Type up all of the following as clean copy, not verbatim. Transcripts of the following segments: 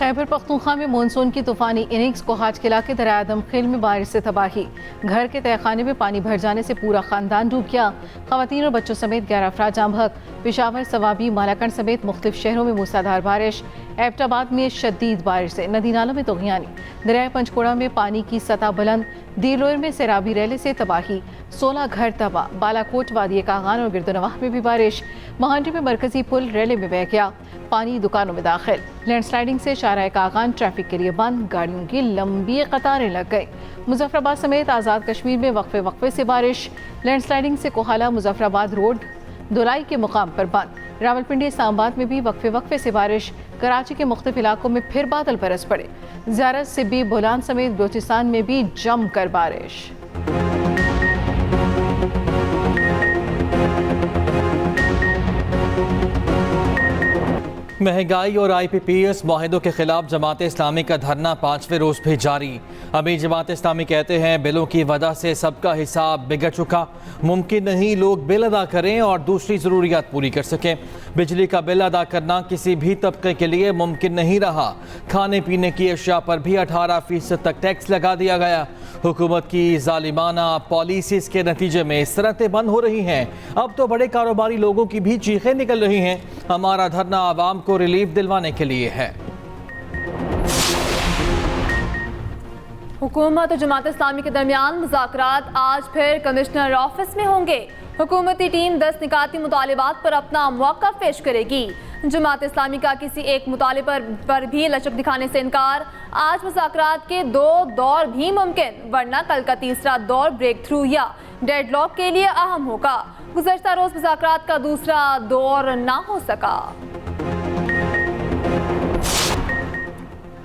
खैबर पख्तूनख्वा में मानसून की तूफानी इनिंग्स कोहाज किला के दरिया आदम खेल में बारिश से तबाही। घर के तहखाने में पानी भर जाने से पूरा खानदान डूब गया। खवातीन और बच्चों समेत 11 अफराद जाम बहक। पेशावर, सवाबी, मालाकंड समेत मुख्तलिफ शहरों में मूसलाधार बारिश। एबटाबाद में शदीद बारिश से नदी नालों में तोगियानी। दरिया पंचकुड़ा में पानी की सतह बुलंद। दीलोर में सैराबी रैले से तबाही। 16 घर तबाह। बालाकोट, वादी कागान और गिरदोनवाह में भी बारिश। महांडी में मरकजी पुल रैले में बह गया। पानी दुकानों में दाखिल। लैंडस्लाइडिंग से शाहराह कागान ट्रैफिक के लिए बंद। गाड़ियों की लंबी कतारें लग गई। मुजफ्फराबाद समेत आज़ाद कश्मीर में वक्फे से बारिश। लैंडस्लाइडिंग से कोहाला मुजफ्फराबाद रोड दुलाई के मुकाम पर बंद। रावलपिंडी, इस्लामाबाद में भी वक्फे से बारिश। कराची के मुख्तलिफ इलाकों में फिर बादल बरस पड़े। ज़ियारत, सिब्बी, बोलान समेत बलोचिस्तान में भी जमकर बारिश। महंगाई और IPPS माहिदों के खिलाफ जमात इस्लामी का धरना 5वें रोज भी जारी। अभी जमात इस्लामी कहते हैं बिलों की वजह से सबका हिसाब बिगड़ चुका। मुमकिन नहीं लोग बिल अदा करें और दूसरी ज़रूरियात पूरी कर सकें। बिजली का बिल अदा करना किसी भी तबके के लिए मुमकिन नहीं रहा। खाने पीने की अशिया पर भी 18% तक टैक्स लगा दिया गया। हुकूमत की जालिमाना पॉलिसीज़ के नतीजे में सनतें बंद हो रही हैं। अब तो बड़े कारोबारी लोगों की भी चीखें निकल रही हैं। हमारा धरना आवाम को रिलीफ दिलवाने के लिए है। हुकूमत और जमात इस्लामी के दरमियान मुज़ाकरात आज फिर कमिश्नर ऑफिस में होंगे। हुकूमती टीम 10 निकाती मुतालिबात पर अपना मौक़िफ़ पेश करेगी। जमात इस्लामी का किसी एक मुतालिबे पर भी लचक दिखाने से इनकार। आज मुज़ाकरात के 2 दौर भी मुमकिन, वरना कल का तीसरा दौर ब्रेक थ्रू या डेडलॉक के लिए अहम होगा। गुज़श्ता रोज़ मुज़ाकरात का दूसरा दौर ना हो सका।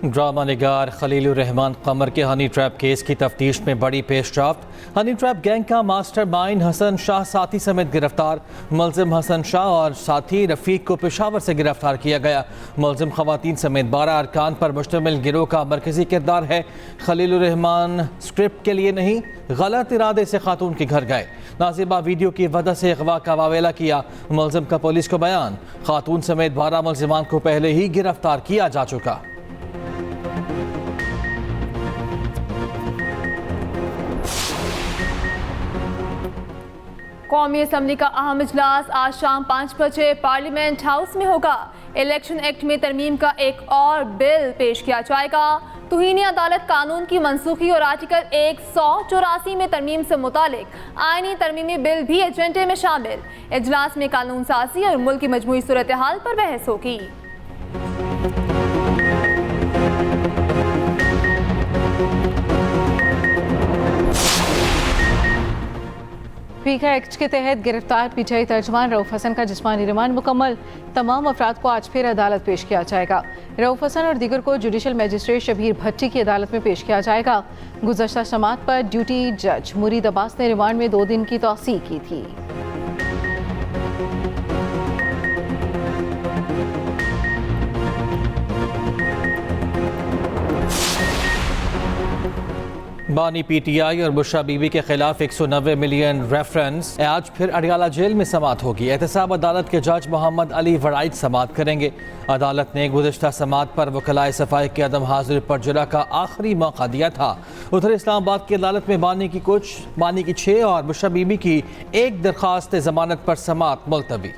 ड्रामा निगार खलीलुर रहमान कमर के हनी ट्रैप केस की तफ्तीश में बड़ी पेशरफ्त। हनी ट्रैप गैंग का मास्टरमाइंड हसन शाह साथी समेत गिरफ्तार। मुलजिम हसन शाह और साथी रफीक को पेशावर से गिरफ्तार किया गया। मुलजिम खवातीन समेत 12 अरकान पर मुश्तमिल गिरोह का मरकजी किरदार है। खलीलुर रहमान स्क्रिप्ट के लिए नहीं, गलत इरादे से खातून के घर गए। नाजिबा वीडियो की वजह से अगवा का वावेला किया। मुलजिम का पुलिस को बयान। खातून समेत 12 मुलजिमान को पहले ही गिरफ्तार किया जा चुका। कौमी असम्बली का अहम इजलास आज शाम 5 बजे पार्लियामेंट हाउस में होगा। इलेक्शन एक्ट में तरमीम का एक और बिल पेश किया जाएगा। तौहीन अदालत कानून की मनसूखी और आर्टिकल 184 में तरमीम से मुतालिक आईनी तरमीमी बिल भी एजेंडे में शामिल। इजलास में कानून साजी और मुल्क की मजमूई सूरत हाल पर बहस होगी। पीका एक्ट के तहत गिरफ्तार PTI तर्जमान रऊफ हसन का जिस्मानी रिमांड मुकम्मल। तमाम अफराद को आज फिर अदालत पेश किया जाएगा। रऊफ हसन और दीगर को जुडिशल मजिस्ट्रेट शबीर भट्टी की अदालत में पेश किया जाएगा। गुज़श्ता समात पर ड्यूटी जज मुरीद अब्बास ने रिमांड में 2 दिन की तौसीह की थी। बानी PTI और बुशरा बीबी के खिलाफ 190 मिलियन रेफरेंस आज फिर अडियाला जेल में समात होगी। एहतसाब अदालत के जज मोहम्मद अली वराइद समात करेंगे। अदालत ने गुज़श्ता समात पर वकलाए सफाई की अदम हाजिरी पर जुरा का आखिरी मौका दिया था। उधर इस्लामाबाद की अदालत में बानी की 6 और बुशरा बीबी की 1 दरख्वास्त जमानत पर समात मुलतवी।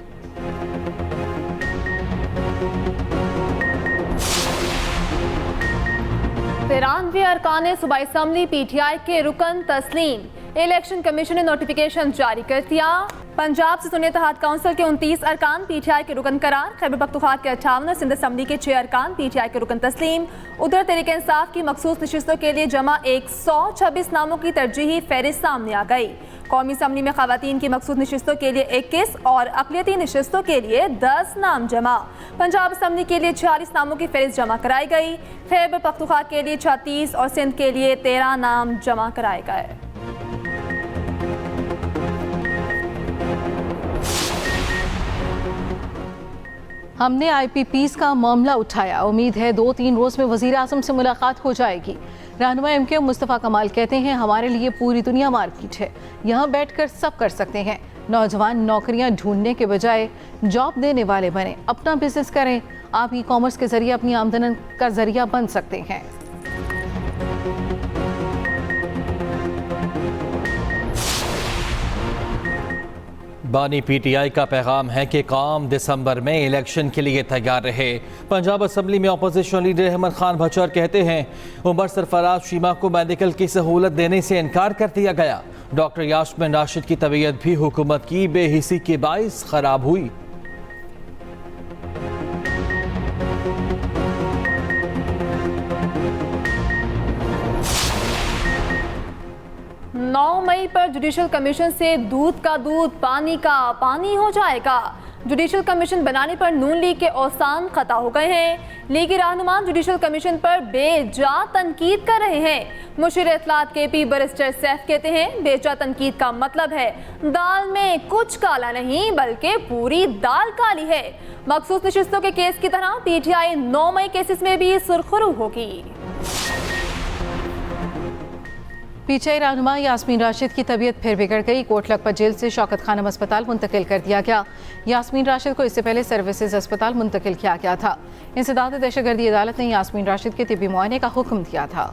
तिरानवे अरकान सूबाई असम्बली PTI के रुकन तस्लीम। इलेक्शन कमीशन ने नोटिफिकेशन जारी कर दिया। पंजाब से सुन्नी इत्तेहाद काउंसिल के 29 अरकान PTI के रुकन करार। खैबर पख्तूनख्वा के 58 और सिंध असम्बली के 6 अरकान PTI के रुकन तस्लीम। उधर तहरीक इंसाफ की मखसूस नशिस्तों के लिए जमा 126 नामों की तरजीही फहरिस्त सामने आ गई। कौमी असम्बली में खवातीन की मखसूस नशिस्तों के लिए 21 और अक़लियती नशिस्तों के लिए 10 नाम जमा। पंजाब असम्बली के लिए 46 नामों की फहरिस्त जमा कराई गई। खैबर पख्तूनख्वा के लिए 36 और सिंध के लिए 13 नाम जमा कराए गए। हमने IPPs का मामला उठाया। उम्मीद है 2-3 रोज में वजीर आजम से मुलाकात हो जाएगी। रहनुमा MK मुस्तफ़ा कमाल कहते हैं हमारे लिए पूरी दुनिया मार्केट है, यहाँ बैठकर सब कर सकते हैं। नौजवान नौकरियां ढूंढने के बजाय जॉब देने वाले बने, अपना बिजनेस करें। आप ई कॉमर्स के जरिए अपनी आमदनी का जरिया बन सकते हैं। बानी पीटीआई का पैगाम है कि कौम दिसंबर में इलेक्शन के लिए तैयार रहे। पंजाब असम्बली में अपोजिशन लीडर अहमद खान भचौर कहते हैं उमर सरफराज शीमा को मेडिकल की सहूलत देने से इनकार कर दिया गया। डॉक्टर यास्मिन राशिद की तबीयत भी हुकूमत की बेहिसी के बाइस खराब हुई। 9 मई पर जुडिशल कमीशन से दूध का दूध पानी का पानी हो जाएगा। जुडिशल कमीशन बनाने पर नून लीग के औसान खता हो गए हैं। लीगी रहनुमा जुडिशल कमीशन पर बेजा तनकीद कर रहे हैं। मुशीर इत्तलात केपी बैरिस्टर सैफ कहते हैं बेजा तनकीद का मतलब है दाल में कुछ काला नहीं बल्कि पूरी दाल काली है। मखसूस नशिस्तों के केस की तरह पीटीआई 9 मई केसेस में भी सुरखरू होगी। पीटीआई रहनुमा यास्मीन राशिद की तबीयत फिर बिगड़ गई। कोट लखपत जेल से शौकत खानम अस्पताल मुंतकिल कर दिया गया। यास्मीन राशिद को इससे पहले सर्विसेज अस्पताल मुंतकिल किया गया था। इंसदाद दहशतगर्दी अदालत ने यास्मीन राशिद के तिब्बी मुआयने का हुक्म दिया था।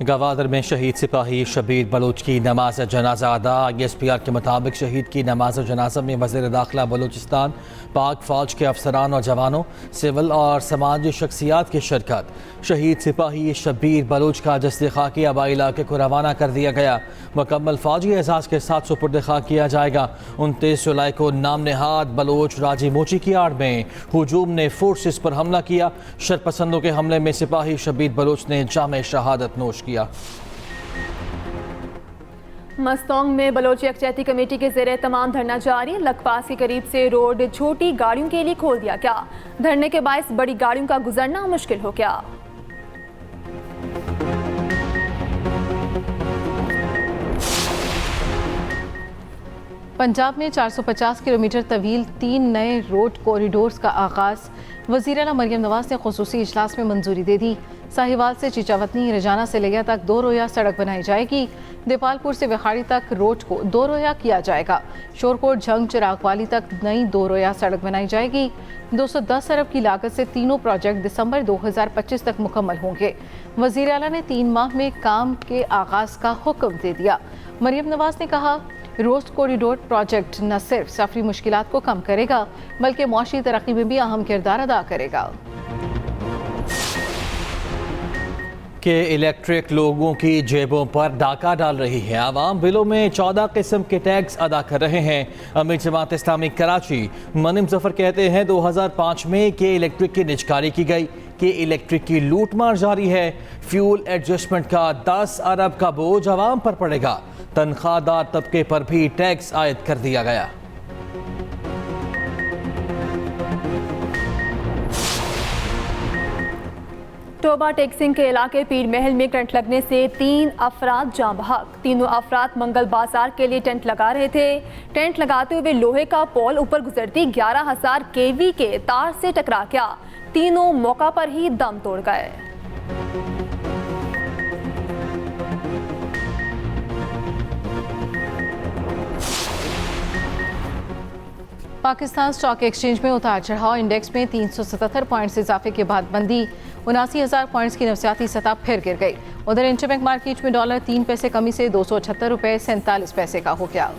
गवादर में शहीद सिपाही शबीर बलोच की नमाज जनाजा अदा। ISPR के मुताबिक शहीद की नमाज जनाजा में वज़ीर दाखिला बलूचिस्तान, पाक फौज के अफसरान और जवानों, सिविल और समाजी शख्सियात की शिरकत। शहीद सिपाही शबीर बलोच का जस्द खाकी आबाई इलाके को रवाना कर दिया गया। मुकम्मल फौजी एजाज़ के साथ सुपुर्द खाक किया जाएगा। 29 जुलाई को नाम नहाद बलोच राजी मोची की आड़ में हुजूम ने फोर्सेस पर हमला किया। शरपसंदों के हमले में सिपाही शबीर बलोच ने जामे शहादत नोश किया। मस्तोंग में बलोच यकजहती कमेटी के ज़ेरे तमाम धरना जारी। लखपास के करीब से रोड छोटी गाड़ियों के लिए खोल दिया गया। धरने के बायस बड़ी गाड़ियों का गुजरना मुश्किल हो गया। पंजाब में 450 किलोमीटर तवील 3 नए रोड कॉरिडोर्स का आगाज। वज़ीर आला मरियम नवाज ने खुसूसी इजलास में मंजूरी दे दी। साहिवाल से चीचावतनी रजाना से लिया तक 2 रोया सड़क बनाई जाएगी। देपालपुर से विखाड़ी तक रोड को 2 रोया किया जाएगा। शोरकोट झंग चिरागवाली तक नई 2 रोया सड़क बनाई जाएगी। 210 अरब की लागत से तीनों प्रोजेक्ट दिसंबर 2025 तक मुकम्मल होंगे। वज़ीर आला ने 3 माह में काम के आगाज का हुक्म दे दिया। मरियम नवाज ने कहा रोड कॉरिडोर प्रोजेक्ट न सिर्फ सफरी मुश्किलात को कम करेगा बल्कि मुआशी तरक्की में भी अहम किरदार अदा करेगा। कि इलेक्ट्रिक लोगों की जेबों पर डाका डाल रही है। आवाम बिलों में 14 किस्म के टैक्स अदा कर रहे हैं। अमीर जमात इस्लामी कराची मनीम जफर कहते हैं 2005 में के इलेक्ट्रिक की निजकारी की गई कि इलेक्ट्रिक की लूट मार जारी है। फ्यूल एडजस्टमेंट का 10 अरब का बोझ आवाम पर पड़ेगा। तनख्वाहदार तबके पर भी टैक्स आयद कर दिया गया। टोबा टेक्सिंग के इलाके पीर महल में टेंट लगने से 3 अफराद जाँ बहक। तीनों अफराद मंगल बाजार के लिए टेंट लगा रहे थे। टेंट लगाते हुए लोहे का पोल ऊपर गुजरती 11,000 kV के तार से टकरा गया। तीनों मौका पर ही दम तोड़ गए। पाकिस्तान स्टॉक एक्सचेंज में उतार चढ़ाव। इंडेक्स में 377 पॉइंट्स इजाफे के बाद बंदी। 79,000 पॉइंट्स की नफसियाती सतह फिर गिर गई। उधर इंटरबैंक मार्केट में डॉलर 3 पैसे कमी से 278 रुपये 47 पैसे का हो गया।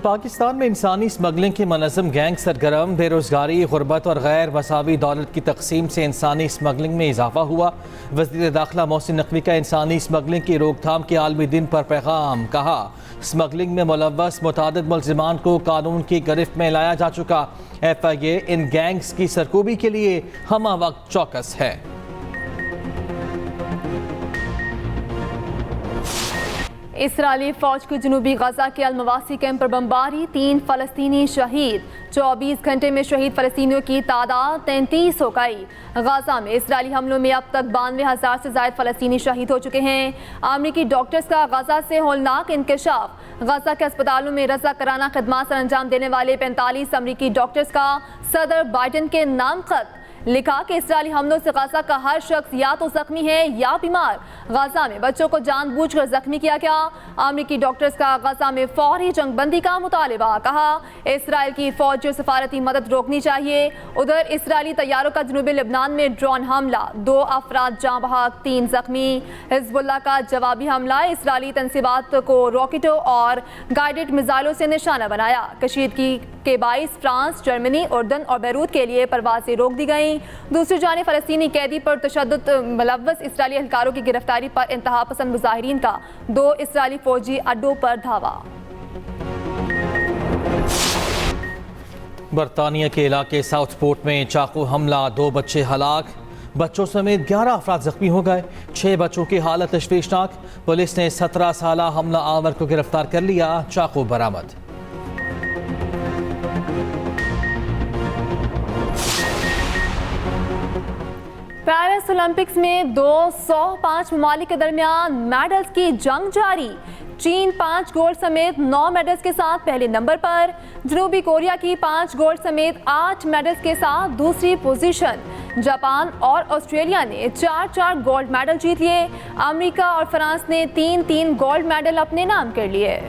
पाकिस्तान में इंसानी स्मगलिंग की मनज़म गैंग सरगर्म। बेरोजगारी, गुर्बत और गैर मसावी दौलत की तकसीम से इंसानी स्मगलिंग में इजाफा हुआ। वज़ीर दाखिला मोहसिन नकवी का इंसानी स्मगलिंग की रोकथाम के आलमी दिन पर पैगाम। कहा स्मगलिंग में मुलव्वस मुतादिद मुल्ज़िमान को कानून की गिरफ्त में लाया जा चुका। FIA इन गैंग्स की सरकूबी के लिए हमा वक्त चौकस है। इसराइली फौज की जनूबी गजा के अलमवासी कैंप पर बमबारी, 3 फलस्तीनी शहीद। 24 घंटे में शहीद फलस्तीनियों की तादाद 33 हो गई। गजा में इसराइली हमलों में अब तक 92,000 से ज्यादा फलस्तीनी शहीद हो चुके हैं। अमरीकी डॉक्टर्स का गजा से होलनाक इंकशाफ। गजा के अस्पतालों में रजा कराना खदमात सर अंजाम देने वाले 45 अमरीकी डॉक्टर्स का सदर बाइडेन के नाम खत। लिखा कि इसराइली हमलों से गजा का हर शख्स या तो जख्मी है या बीमार। गजा में बच्चों को जानबूझकर जख्मी किया गया। अमरीकी डॉक्टर्स का गजा में फौरी जंगबंदी का मुतालबा। कहा इसराइल की फौज और सफारती मदद रोकनी चाहिए। उधर इसराइली तैयारों का जनूबी लेबनान में ड्रोन हमला, 2 अफराद जाँ बहक, 3 जख्मी। हिजबुल्लाह का जवाबी हमला, इसराइली तंसीबात को रॉकेटों और गाइडेड मिसाइलों से निशाना बनाया। कशीदगी के बाइस फ्रांस, जर्मनी, उर्दन और बैरूत के लिए परवाजें रोक दी गई। दूसरी जानिब फलस्तीनी कैदी पर तशद्दुद मुलव्वस इसराइली एहलकारों की गिरफ्तारी पर इंतहा पसंद मुजाहिरीन का 2 इसराइली फौजी अड्डों पर धावा। बरतानिया के इलाके साउथपोर्ट में चाकू हमला, 2 बच्चे हलाक, बच्चों समेत 11 अफराद जख्मी हो गए। 6 बच्चों की हालत तशवीशनाक। पुलिस ने 17 साला हमला आवर को गिरफ्तार कर लिया, चाकू बरामद। पेरिस ओलंपिक्स में 205 ममालिक के दरमियान मेडल्स की जंग जारी। चीन 5 गोल्ड समेत 9 मेडल्स के साथ पहले नंबर पर। जनूबी कोरिया की 5 गोल्ड समेत 8 मेडल्स के साथ दूसरी पोजीशन। जापान और ऑस्ट्रेलिया ने 4-4 गोल्ड मेडल जीत लिए। अमेरिका और फ्रांस ने 3-3 गोल्ड मेडल अपने नाम कर लिए।